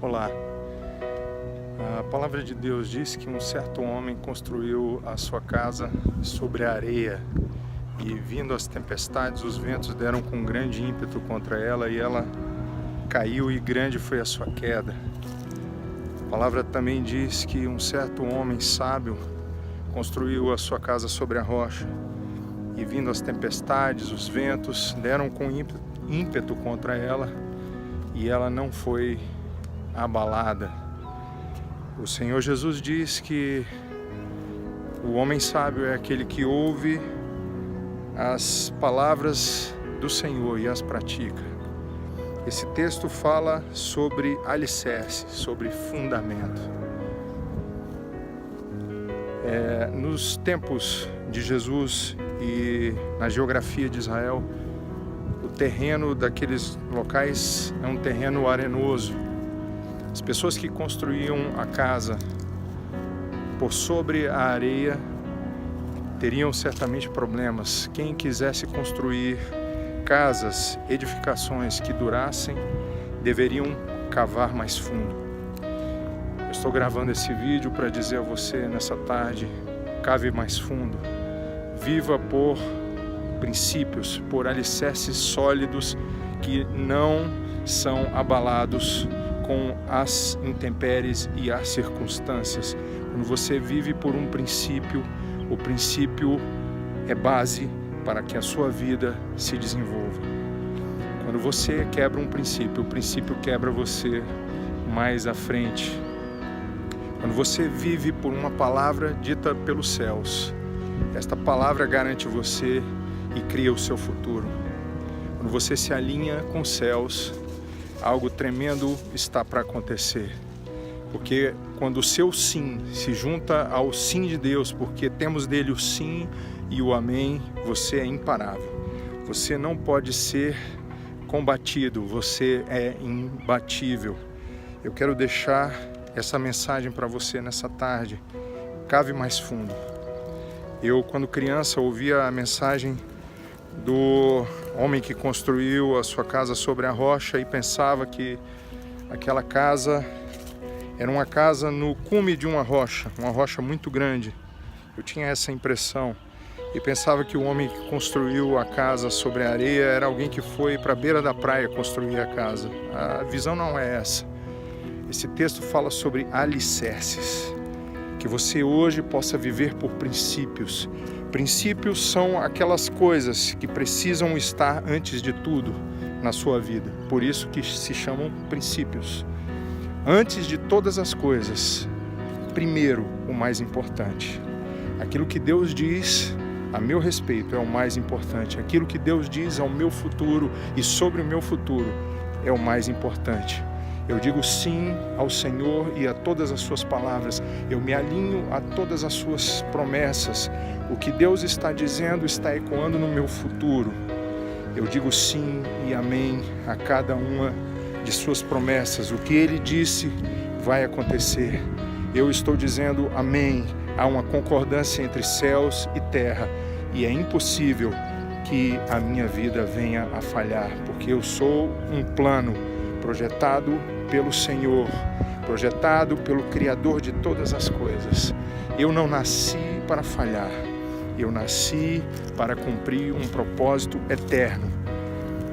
Olá, a palavra de Deus diz que um certo homem construiu a sua casa sobre a areia e, vindo as tempestades, os ventos deram com grande ímpeto contra ela e ela caiu e grande foi a sua queda. A palavra também diz que um certo homem sábio construiu a sua casa sobre a rocha e, vindo as tempestades, os ventos deram com ímpeto contra ela e ela não foi abalada. O Senhor Jesus diz que o homem sábio é aquele que ouve as palavras do Senhor e as pratica. Esse texto fala sobre alicerce, sobre fundamento. Nos tempos de Jesus e na geografia de Israel, o terreno daqueles locais é um terreno arenoso. As pessoas que construíam a casa por sobre a areia teriam certamente problemas. Quem quisesse construir casas, edificações que durassem, deveriam cavar mais fundo. Eu estou gravando esse vídeo para dizer a você nessa tarde: cave mais fundo. Viva por princípios, por alicerces sólidos que não são abalados com as intempéries e as circunstâncias. Quando você vive por um princípio, o princípio é base para que a sua vida se desenvolva. Quando você quebra um princípio, o princípio quebra você mais à frente. Quando você vive por uma palavra dita pelos céus, esta palavra garante você e cria o seu futuro. Quando você se alinha com os céus, algo tremendo está para acontecer. Porque quando o seu sim se junta ao sim de Deus, porque temos dele o sim e o amém, você é imparável. Você não pode ser combatido, você é imbatível. Eu quero deixar essa mensagem para você nessa tarde. Cave mais fundo. Eu, quando criança, ouvia a mensagem do homem que construiu a sua casa sobre a rocha e pensava que aquela casa era uma casa no cume de uma rocha muito grande. Eu tinha essa impressão e pensava que o homem que construiu a casa sobre a areia era alguém que foi para a beira da praia construir a casa. A visão não é essa. Esse texto fala sobre alicerces, que você hoje possa viver por princípios. Princípios são aquelas coisas que precisam estar antes de tudo na sua vida. Por isso que se chamam princípios. Antes de todas as coisas, primeiro o mais importante. Aquilo que Deus diz a meu respeito é o mais importante. Aquilo que Deus diz ao meu futuro e sobre o meu futuro é o mais importante. Eu digo sim ao Senhor e a todas as suas palavras. Eu me alinho a todas as suas promessas. O que Deus está dizendo está ecoando no meu futuro. Eu digo sim e amém a cada uma de suas promessas. O que Ele disse vai acontecer. Eu estou dizendo amém. Há uma concordância entre céus e terra. E é impossível que a minha vida venha a falhar, porque eu sou um plano projetado pelo Senhor, projetado pelo Criador de todas as coisas. Eu não nasci para falhar, eu nasci para cumprir um propósito eterno,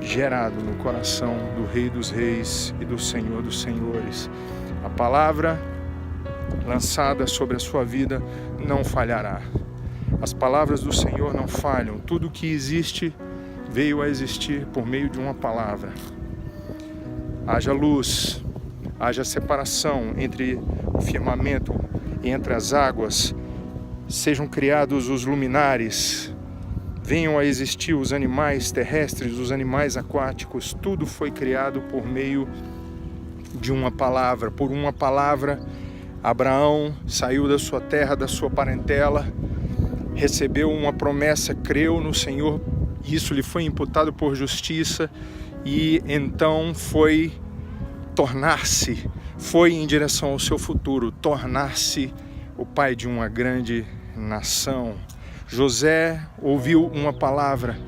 gerado no coração do Rei dos Reis e do Senhor dos Senhores. A palavra lançada sobre a sua vida não falhará. As palavras do Senhor não falham. Tudo que existe veio a existir por meio de uma palavra. Haja luz, haja separação entre o firmamento e entre as águas, sejam criados os luminares, venham a existir os animais terrestres, os animais aquáticos, tudo foi criado por meio de uma palavra. Por uma palavra, Abraão saiu da sua terra, da sua parentela, recebeu uma promessa, creu no Senhor, isso lhe foi imputado por justiça, e então foi em direção ao seu futuro, tornar-se o pai de uma grande nação. José ouviu uma palavra,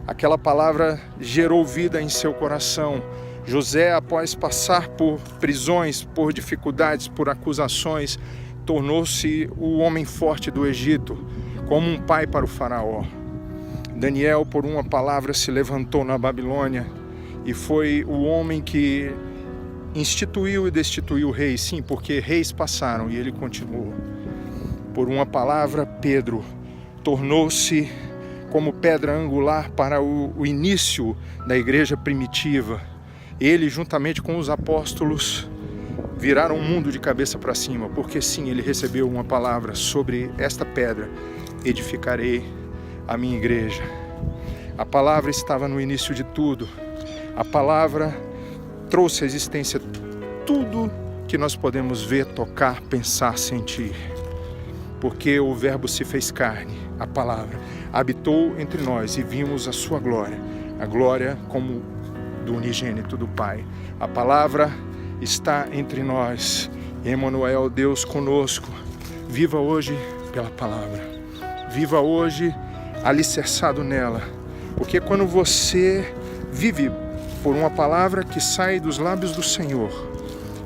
aquela palavra gerou vida em seu coração. José, após passar por prisões, por dificuldades, por acusações, tornou-se o homem forte do Egito, como um pai para o faraó. Daniel, por uma palavra, se levantou na Babilônia e foi o homem que instituiu e destituiu reis, sim, porque reis passaram e ele continuou. Por uma palavra, Pedro tornou-se como pedra angular para o início da igreja primitiva. Ele, juntamente com os apóstolos, viraram o mundo de cabeça para cima, porque sim, ele recebeu uma palavra: sobre esta pedra edificarei a minha igreja. A palavra estava no início de tudo. A palavra trouxe à existência tudo que nós podemos ver, tocar, pensar, sentir. Porque o Verbo se fez carne, a palavra, habitou entre nós e vimos a sua glória, a glória como do unigênito do Pai. A palavra está entre nós. Emanuel, Deus conosco. Viva hoje pela palavra. Viva hoje alicerçado nela. Porque quando você vive por uma palavra que sai dos lábios do Senhor,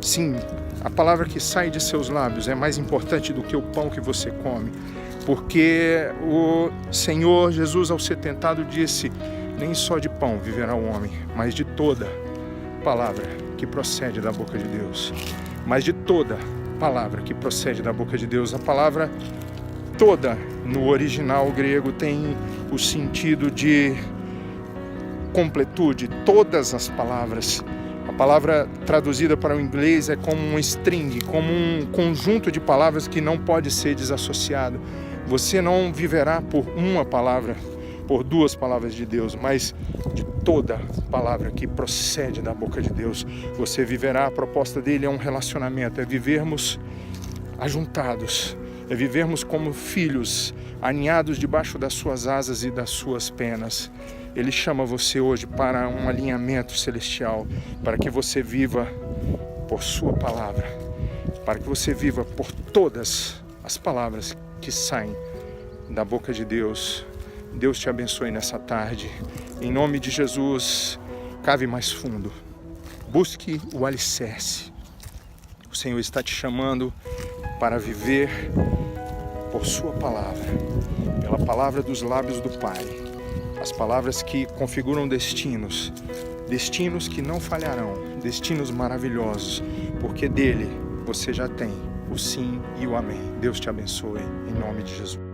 sim, a palavra que sai de seus lábios é mais importante do que o pão que você come. Porque o Senhor Jesus, ao ser tentado, disse: nem só de pão viverá o homem, mas de toda palavra que procede da boca de Deus. Mas de toda palavra que procede da boca de Deus. A palavra toda, no original grego, tem o sentido de completude, todas as palavras. A palavra traduzida para o inglês é como um string, como um conjunto de palavras que não pode ser desassociado. Você não viverá por uma palavra, por duas palavras de Deus, mas de toda palavra que procede da boca de Deus. Você viverá. A proposta dele é um relacionamento, é vivermos ajuntados, é vivermos como filhos, aninhados debaixo das suas asas e das suas penas. Ele chama você hoje para um alinhamento celestial, para que você viva por sua palavra, para que você viva por todas as palavras que saem da boca de Deus. Deus te abençoe nessa tarde. Em nome de Jesus, cave mais fundo. Busque o alicerce. O Senhor está te chamando para viver por sua palavra, pela palavra dos lábios do Pai. As palavras que configuram destinos, destinos que não falharão, destinos maravilhosos, porque dele você já tem o sim e o amém. Deus te abençoe, em nome de Jesus.